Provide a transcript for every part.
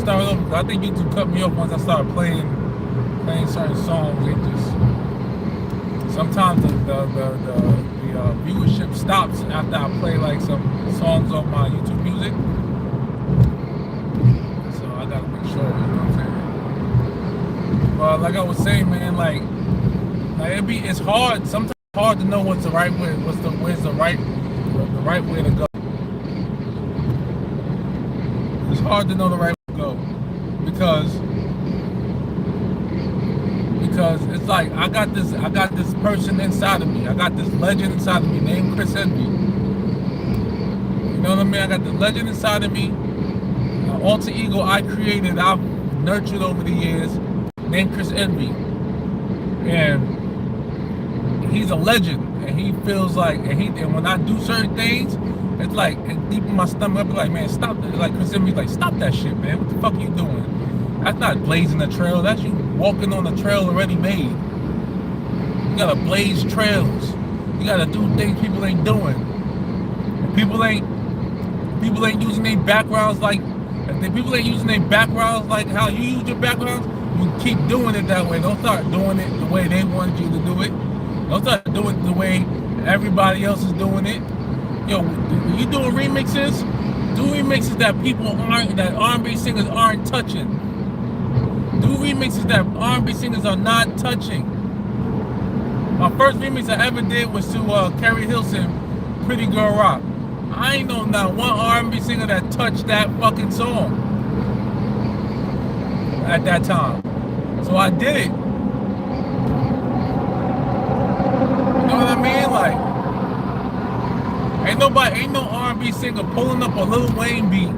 start over. I think YouTube cut me off once I started playing certain songs. It just sometimes the viewership stops after I play like some songs on my YouTube music. So I gotta make sure, you know what I'm saying? But like I was saying, man, like it's hard. Sometimes it's hard to know what's the right way. Where's the right way to go. It's hard to know the right way to go because it's like I got this person inside of me. I got this legend inside of me named Chris Envy. You know what I mean? I got the legend inside of me, an alter ego I created, I've nurtured over the years, named Chris Envy, and he's a legend. And he feels like, and when I do certain things, it's like deep in my stomach, I be like, man, stop that. Like Chris Envy's like, stop that shit, man. What the fuck are you doing? That's not blazing a trail. That's you walking on a trail already made. You gotta blaze trails. You gotta do things people ain't doing. And people ain't using their backgrounds like people ain't using their backgrounds like how you use your backgrounds. You keep doing it that way. Don't start doing it the way they wanted you to do it. Don't start doing it the way everybody else is doing it. Yo, you doing remixes? Do remixes that that R&B singers aren't touching. Do remixes that R&B singers are not touching. My first remix I ever did was to Carrie Hilson, Pretty Girl Rock. I ain't know not one R&B singer that touched that fucking song at that time. So I did it. You know what I mean? Like, ain't no R&B singer pulling up a Lil Wayne beat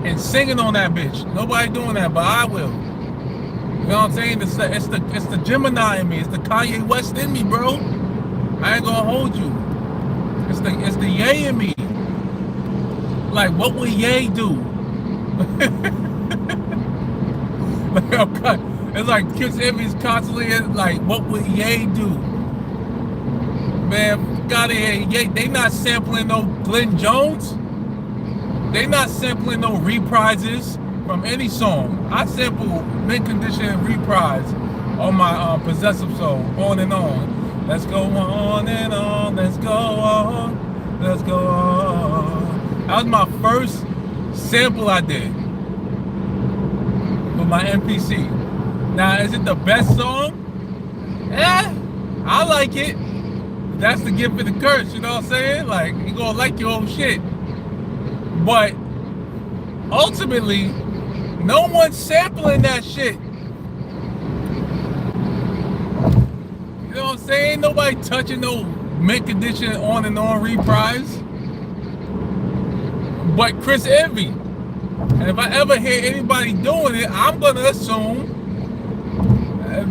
and singing on that bitch. Nobody doing that, but I will. You know what I'm saying? It's the Gemini in me. It's the Kanye West in me, bro. I ain't gonna hold you. It's the Ye in me. Like, what would Ye do? It's like Chris Envy's constantly like, what would Ye do? Man, got it. They not sampling no Glenn Jones. They not sampling no reprises from any song. I sample Mint Condition and reprise on my Possessive song, On and On. Let's go on and on. Let's go on. Let's go on. That was my first sample I did with my MPC. Now, is it the best song? I like it. That's the gift of the curse, you know what I'm saying? Like, you gonna like your own shit. But ultimately, no one's sampling that shit. You know what I'm saying? Nobody touching no Mint Condition On and On reprise. But Chris Envy. And if I ever hear anybody doing it, I'm gonna assume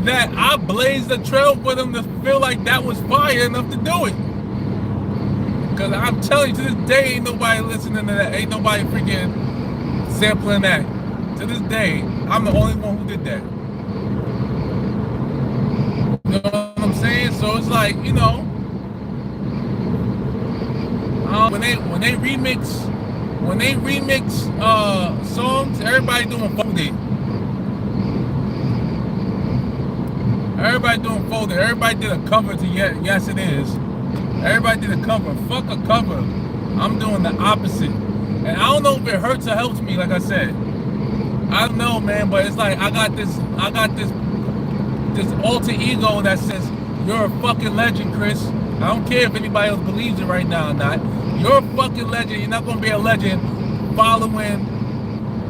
that I blazed a trail for them to feel like that was fire enough to do it. Because I'm telling you, to this day, ain't nobody listening to that. Ain't nobody freaking sampling that. To this day, I'm the only one who did that. You know what I'm saying? So it's like, you know, when they remix songs, everybody doing folded. Everybody doing folded. Everybody did a cover to Yes It Is. Everybody did a cover. Fuck a cover. I'm doing the opposite. And I don't know if it hurts or helps me, like I said. I don't know, man, but it's like I got this alter ego that says, you're a fucking legend, Chris. I don't care if anybody else believes it right now or not. You're a fucking legend. You're not gonna be a legend following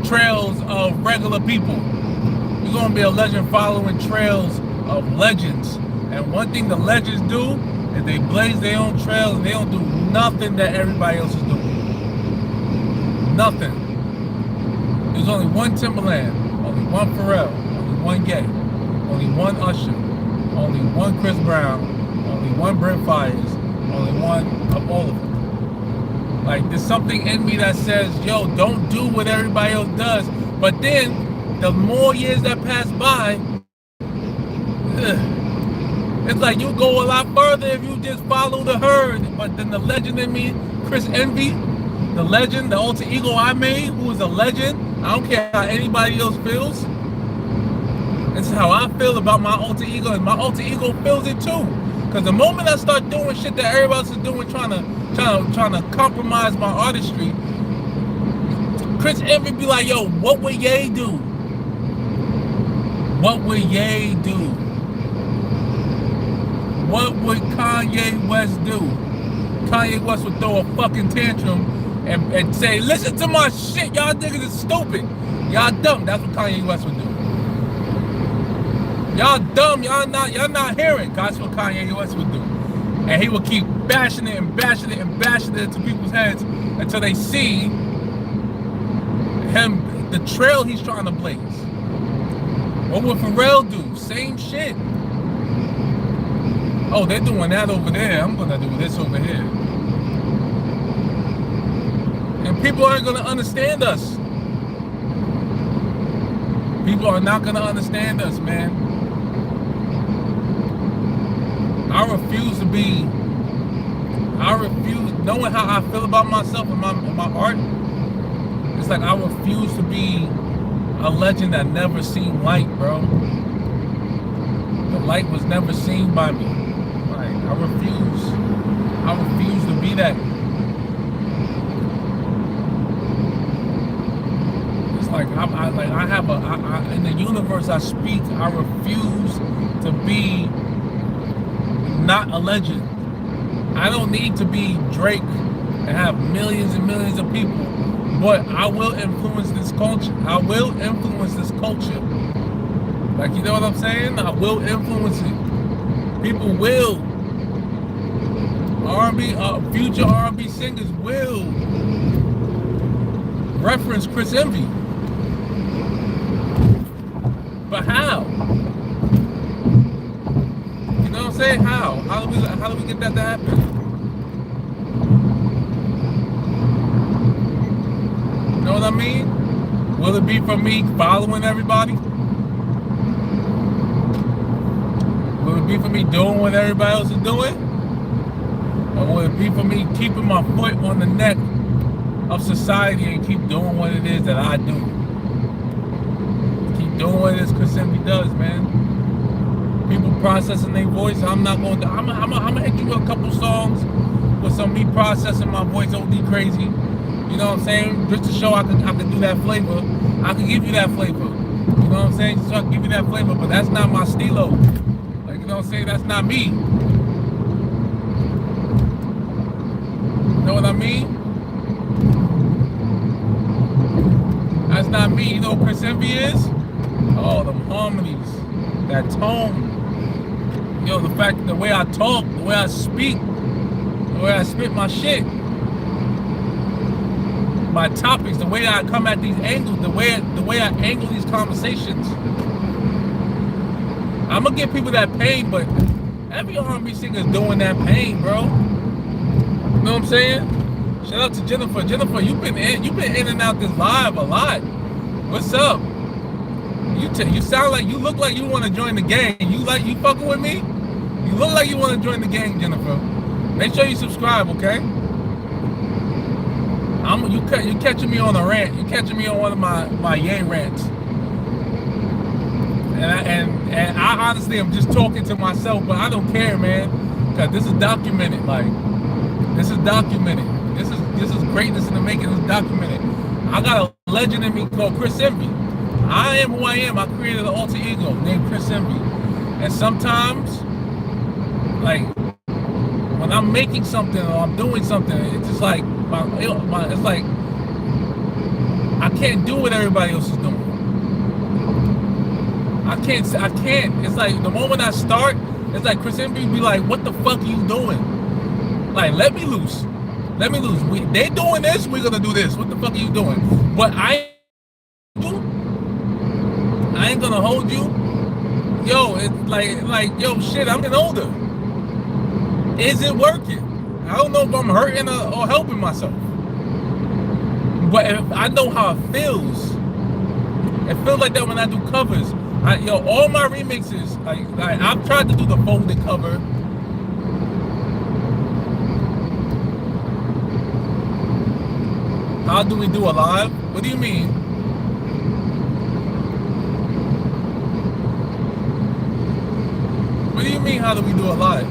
trails of regular people. You're gonna be a legend following trails of legends. And one thing the legends do is they blaze their own trails and they don't do nothing that everybody else is doing. Nothing. There's only one Timberland, only one Pharrell, only one Ye, only one Usher, only one Chris Brown, only one Brent Fires, only one of all of them. Like, there's something in me that says, yo, don't do what everybody else does. But then, the more years that pass by, it's like you go a lot further if you just follow the herd. But then the legend in me, Chris Envy, the legend, the alter ego I made, who is a legend. I don't care how anybody else feels. This is how I feel about my alter ego, and my alter ego feels it too. Because the moment I start doing shit that everybody else is doing, trying to compromise my artistry, Chris Envy be like, yo, what would Ye do? What would Ye do? What would Kanye West do? Kanye West would throw a fucking tantrum and say, listen to my shit, y'all niggas is stupid. Y'all dumb. That's what Kanye West would do. Y'all dumb, y'all not hearing. That's what Kanye West would do. And he would keep bashing it and bashing it and bashing it into people's heads until they see him, the trail he's trying to blaze. What would Pharrell do? Same shit. Oh, they're doing that over there. I'm gonna do this over here. And people aren't gonna understand us. People are not gonna understand us, man. I refuse, knowing how I feel about myself and my art, it's like I refuse to be a legend that never seen light, bro. The light was never seen by me. Like, I refuse to be that. It's like, in the universe I speak, I refuse to be not a legend. I don't need to be Drake and have millions and millions of people, but I will influence this culture. I will influence this culture. Like, you know what I'm saying? I will influence it. People will. R&B, future R&B singers will reference Chris Envy. But how? You know what I'm saying? How? How do we get that to happen? You know what I mean? Will it be from me following everybody? Will it be for me doing what everybody else is doing? Or will it be for me keeping my foot on the neck of society and keep doing what it is that I do? Keep doing what it is Chris Envy does, man. People processing their voice. I'm not going to. I'm gonna hit you with a couple songs with some me processing my voice OD crazy. You know what I'm saying? Just to show I can do that flavor. I can give you that flavor. You know what I'm saying? So I can give you that flavor, but that's not my stilo. Like, you know what I'm saying? That's not me. You know what I mean? That's not me. You know what Chris Envy is? Oh, them harmonies, that tone. Yo, the fact, the way I talk, the way I speak, the way I spit my shit, my topics, the way I come at these angles, the way I angle these conversations. I'm gonna give people that pain, but every R&B singer is doing that pain, bro. You know what I'm saying? Shout out to Jennifer. Jennifer, you've been in and out this live a lot. What's up? You sound like, you look like you want to join the gang. You fucking with me? You look like you want to join the gang, Jennifer. Make sure you subscribe, okay? You catching me on a rant. You catching me on one of my Ye rants. And I honestly am just talking to myself, but I don't care, man, because this is documented. Like, this is documented. This is greatness in the making. This is documented. I got a legend in me called Chris Envy. I am who I am. I created an alter ego named Chris Envy. And sometimes, like, when I'm making something or I'm doing something, it's just like it's like I can't do what everybody else is doing. I can't. It's like the moment I start, it's like Chris Envy be like, "What the fuck are you doing? Like, let me loose. Let me loose. They doing this, we're gonna do this. What the fuck are you doing?" But I ain't gonna hold you. Yo, it's like yo, shit, I'm getting older. Is it working? I don't know if I'm hurting or helping myself. But I know how it feels. It feels like that when I do covers. All my remixes, like I've tried to do the folded cover. How do we do a live? What do you mean? What do you mean, how do we do a live?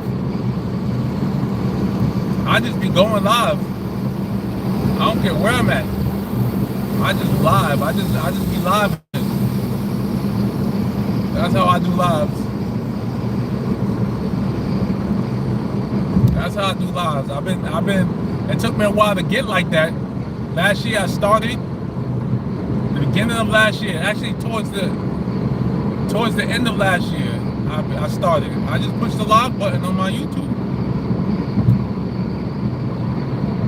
I just be going live. I don't care where I'm at. I just live. I just be live. That's how I do lives. That's how I do lives. I've been, it took me a while to get like that. Last year I started, the beginning of last year, actually towards the end of last year, I started. I just pushed the live button on my YouTube.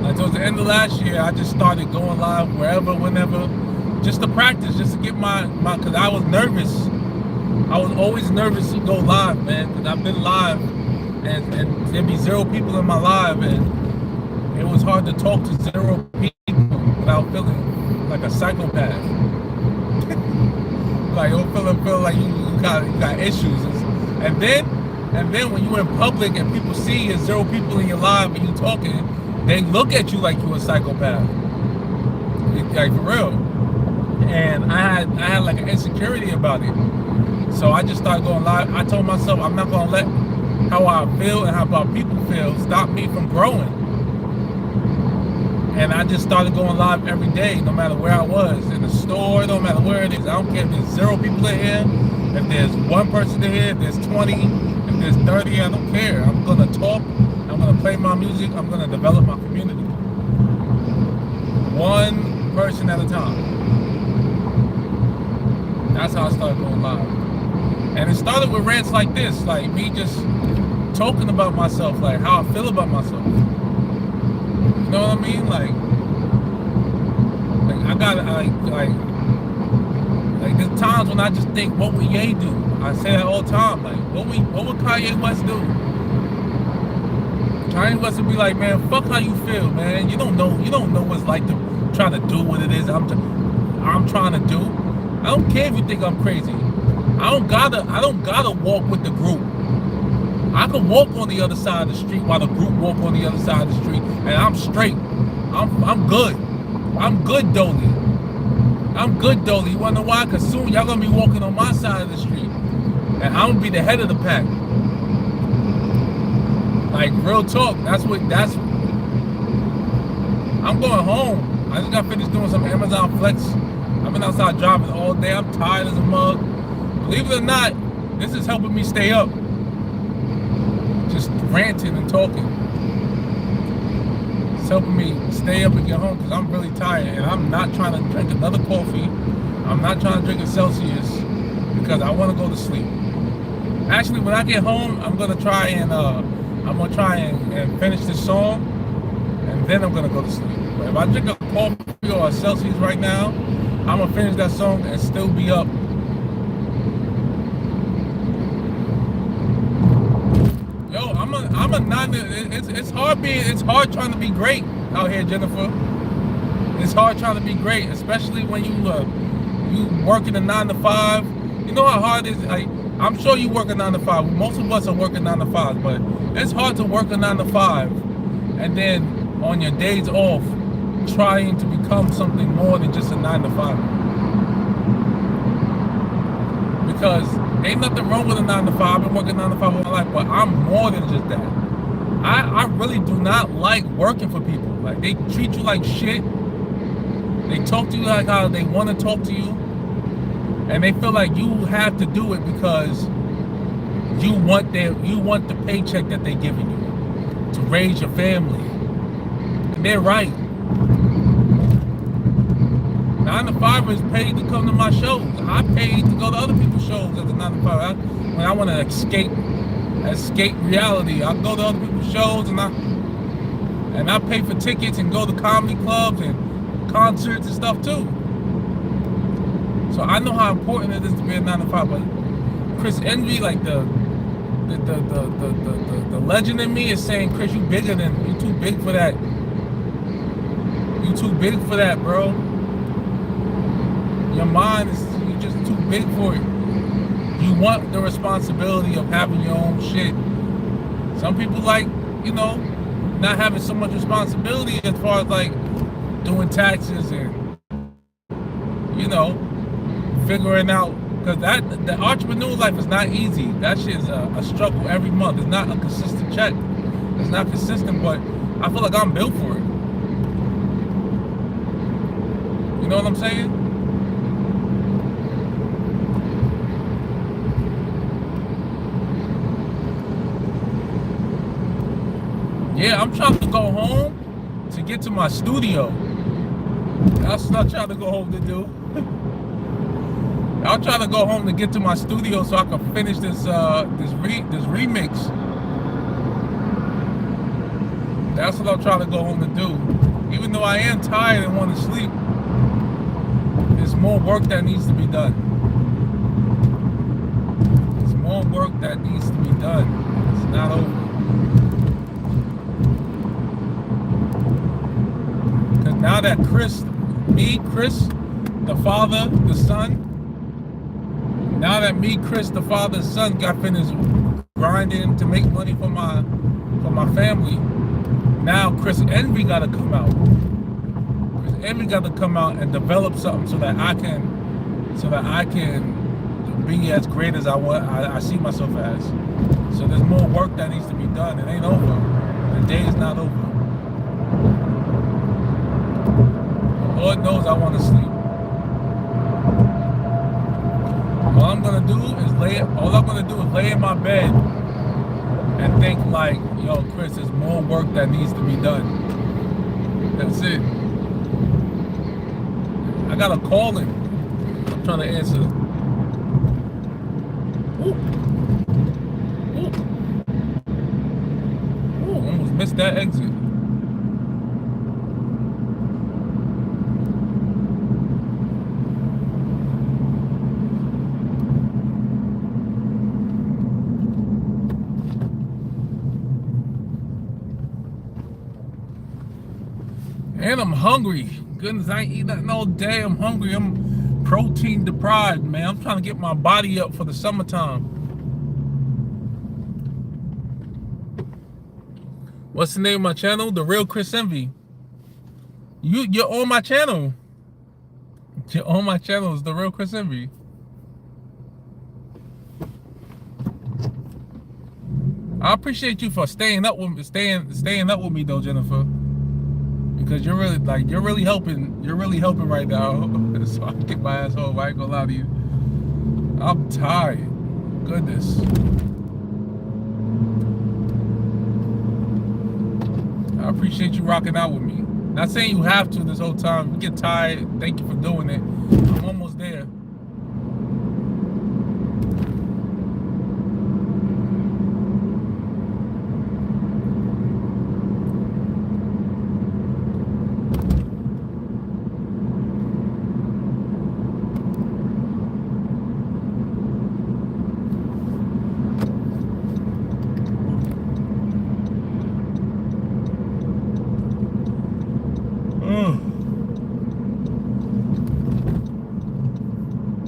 Like towards the end of last year, I just started going live wherever, whenever, just to practice, just to get my cause I was nervous. I was always nervous to go live, man, cause I've been live and there'd be 0 people in my live, and it was hard to talk to 0 people without feeling like a psychopath. Like you feel like you got issues. And then when you're in public and people see you 0 people in your live and you talking, they look at you like you're a psychopath. Like for real. And I had like an insecurity about it. So I just started going live. I told myself I'm not gonna let how I feel and how people feel stop me from growing. And I just started going live every day, no matter where I was, in the store, no matter where it is. I don't care if there's 0 people in here, if there's 1 person in here, if there's 20, if there's 30, I don't care. I'm gonna talk, I'm gonna play my music, I'm gonna develop my community. 1 person at a time. That's how I started going live. And it started with rants like this, like me just talking about myself, like how I feel about myself. You know what I mean? Like I gotta like there's times when I just think, what would Ye do? I say that all the time. Like, what would Kanye West do? Kanye West would be like, man, fuck how you feel, man. You don't know what it's like to try to do what it is I'm trying to do. I don't care if you think I'm crazy. I don't gotta walk with the group. I can walk on the other side of the street while the group walk on the other side of the street, and I'm straight. I'm good. I'm good, Dolly. I'm good, Dolly. You wanna know why? Cause soon y'all gonna be walking on my side of the street, and I'm gonna be the head of the pack. Like real talk. I'm going home. I just got finished doing some Amazon Flex. I've been outside driving all day. I'm tired as a mug. Believe it or not, this is helping me stay up. Just ranting and talking. It's helping me stay up and get home because I'm really tired, and I'm not trying to drink another coffee. I'm not trying to drink a Celsius because I want to go to sleep. Actually, when I get home, I'm gonna try and finish this song, and then I'm gonna go to sleep. But if I drink a coffee or a Celsius right now, I'm gonna finish that song and still be up. Yo, I'm a non. It's hard trying to be great out here, Jennifer. It's hard trying to be great, especially when you working a 9 to 5. You know how hard it is. Like, I'm sure you work a 9 to 5. Most of us are working 9 to 5, but it's hard to work a 9 to 5 and then on your days off trying to become something more than just a 9 to 5. Because ain't nothing wrong with a 9 to 5. I've been working 9 to 5 all my life, but I'm more than just that. I really do not like working for people. Like, they treat you like shit. They talk to you like how they want to talk to you. And they feel like you have to do it because you want the paycheck that they're giving you to raise your family. And they're right. 9 to 5 is paid to come to my shows. I paid to go to other people's shows as a 9 to 5. When I want to escape reality, I go to other people's shows and I pay for tickets and go to comedy clubs and concerts and stuff too. So I know how important it is to be a 9 to 5. But Chris Envy, like the legend in me, is saying, Chris, you too big for that. You too big for that, bro. Your mind you just too big for it. You want the responsibility of having your own shit. Some people like, not having so much responsibility as far as like doing taxes and, you know, figuring out, because the entrepreneur life is not easy. That shit is a struggle every month. It's not a consistent check. It's not consistent, but I feel like I'm built for it. You know what I'm saying? Yeah, I'm trying to go home to get to my studio. That's what I'm trying to go home to do. I'm trying to go home to get to my studio so I can finish this remix. That's what I'm trying to go home to do. Even though I am tired and want to sleep, there's more work that needs to be done. There's more work that needs to be done. It's not over. Because now that Chris, the Father, the Son, now that Chris, the Father, the Son, got finished grinding to make money for my family, now Chris Envy got to come out. Chris Envy got to come out and develop something so that I can be as great as I see myself as. So there's more work that needs to be done. It ain't over. The day is not over. Lord knows I want to sleep. All I'm gonna do is lay in my bed and think like, yo, Chris, there's more work that needs to be done. That's it. I got a call in. I'm trying to answer. Ooh. Ooh. Ooh, almost missed that exit. And I'm hungry. Goodness, I ain't eating nothing all day. I'm hungry. I'm protein deprived, man. I'm trying to get my body up for the summertime. What's the name of my channel? The Real Chris Envy. You're on my channel. You're on my channel. It's The Real Chris Envy. I appreciate you for staying up with me though, Jennifer. Because you're really helping right now. So I can get my ass home. I ain't gonna lie to you. I'm tired. Goodness. I appreciate you rocking out with me. Not saying you have to this whole time. If you get tired, thank you for doing it. I'm almost there.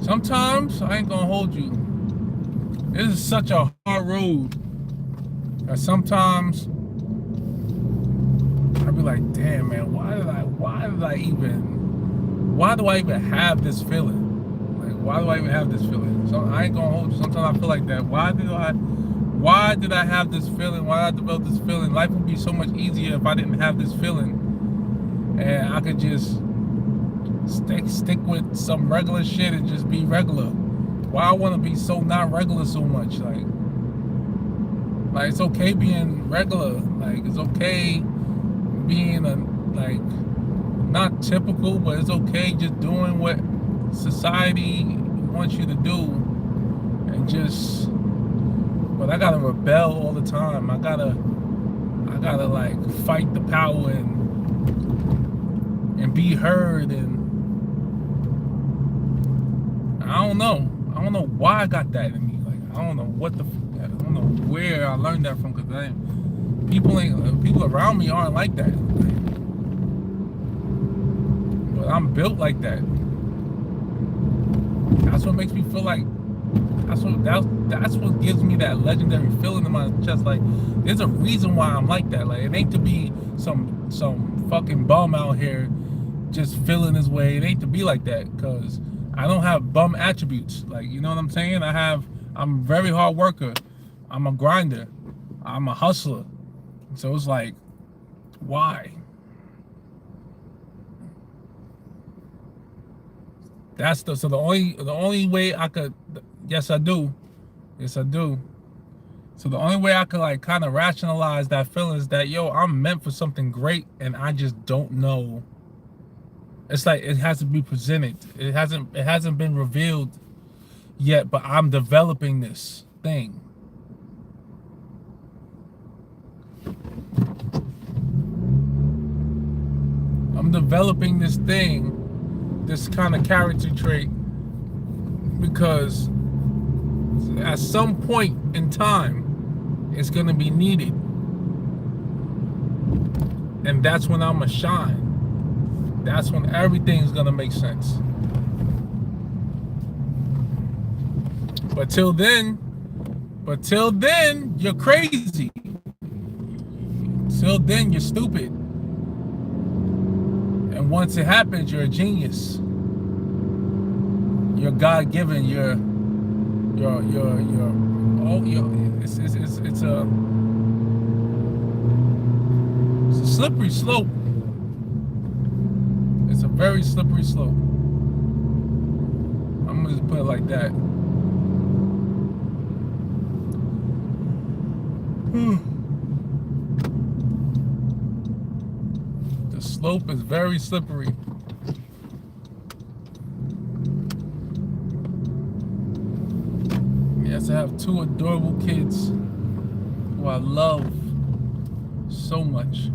Sometimes, I ain't gonna hold you, this is such a hard road that sometimes I be like, damn man, why do I even have this feeling? Like, why do I even have this feeling? So I ain't gonna hold you. Sometimes I feel like that. Why did I have this feeling? Why did I develop this feeling? Life would be so much easier if I didn't have this feeling, and I could just stick with some regular shit and just be regular. Why I want to be so not regular so much? Like it's okay being regular. Like it's okay being not typical, but it's okay just doing what society wants you to do, and just. But I gotta rebel all the time. I gotta like fight the power and be heard, and I don't know why I got that in me. Like I don't know I don't know where I learned that from, because people around me aren't like that. But I'm built like that. That's what makes me feel like. That's what gives me that legendary feeling in my chest. Like there's a reason why I'm like that. Like it ain't to be some fucking bum out here just feeling his way. It ain't to be like that, because I don't have bum attributes. Like, you know what I'm saying? I'm a very hard worker. I'm a grinder. I'm a hustler. So it's like, why? So the only way I could, yes I do. Yes I do. So the only way I could like kind of rationalize that feeling is that, yo, I'm meant for something great and I just don't know. It's like it has to be presented. It hasn't been revealed yet, but I'm developing this thing. I'm developing this thing, this kind of character trait, because at some point in time, it's gonna be needed. And that's when I'm gonna shine. That's when everything's gonna make sense. But till then, you're crazy. Till then, you're stupid. And once it happens, you're a genius. You're God-given. It's a slippery slope. It's a very slippery slope. I'm gonna just put it like that. The slope is very slippery. Yes, I have 2 adorable kids who I love so much.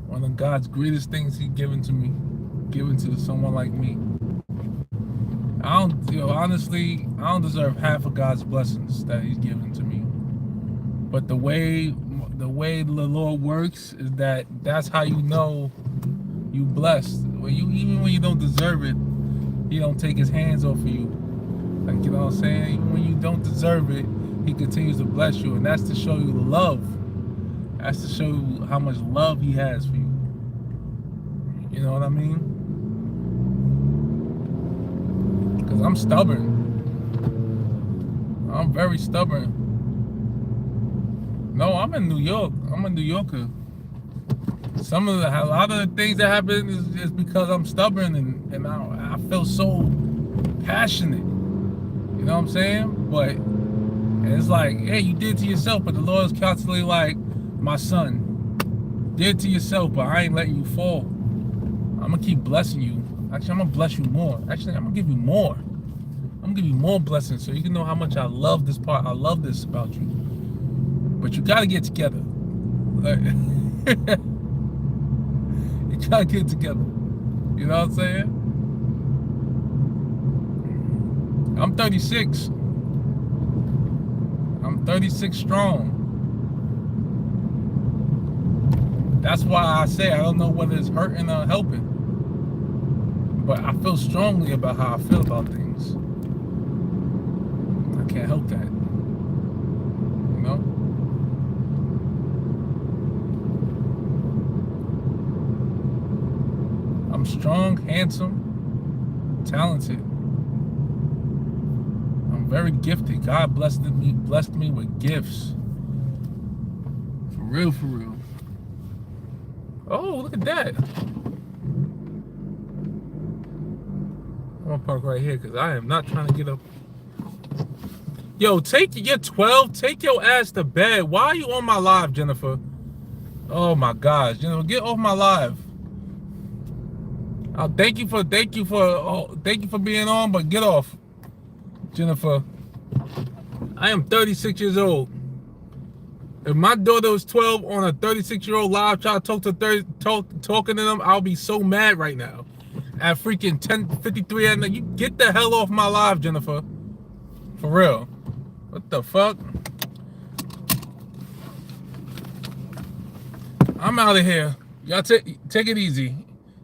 One of God's greatest things He's given to me, given to someone like me. Honestly, I don't deserve half of God's blessings that He's given to me. But the way the Lord works is that's how you know you blessed. Even when you don't deserve it, He don't take His hands off of you. Like, you know what I'm saying? Even when you don't deserve it, He continues to bless you, and that's to show you the love. That's to show you how much love He has for you. You know what I mean? Because I'm stubborn. I'm very stubborn. No, I'm in New York. I'm a New Yorker. A lot of the things that happen is because I'm stubborn and I feel so passionate. You know what I'm saying? But it's like, hey, you did to yourself, but the Lord is constantly like, my son, did to yourself, but I ain't letting you fall. I'm gonna keep blessing you. Actually, I'm gonna bless you more. Actually, I'm gonna give you more. I'm gonna give you more blessings so you can know how much I love this part. I love this about you. But you gotta get together. Like, you gotta get together. You know what I'm saying? I'm 36. I'm 36 strong. That's why I say I don't know whether it's hurting or helping. But I feel strongly about how I feel about things. I can't help that. You know? I'm strong, handsome, talented. I'm very gifted. God blessed me with gifts. For real, for real. Oh, look at that. I'm gonna park right here because I am not trying to get up. Yo, you're 12, take your ass to bed. Why are you on my live, Jennifer? Oh my gosh, Jennifer, get off my live. Thank you for being on, but get off, Jennifer. I am 36 years old. If my daughter was 12 on a 36-year-old live trying to talking to them, I'll be so mad right now. At freaking 10:53 at night, you get the hell off my live, Jennifer. For real. What the fuck? I'm out of here. Y'all take it easy.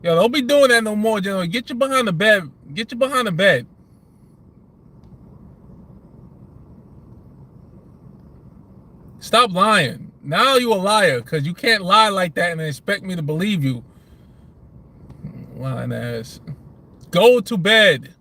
Yo, don't be doing that no more, Jennifer. Get you behind the bed. Get you behind the bed. Stop lying. Now you a liar, because you can't lie like that and expect me to believe you. Lying ass. Go to bed.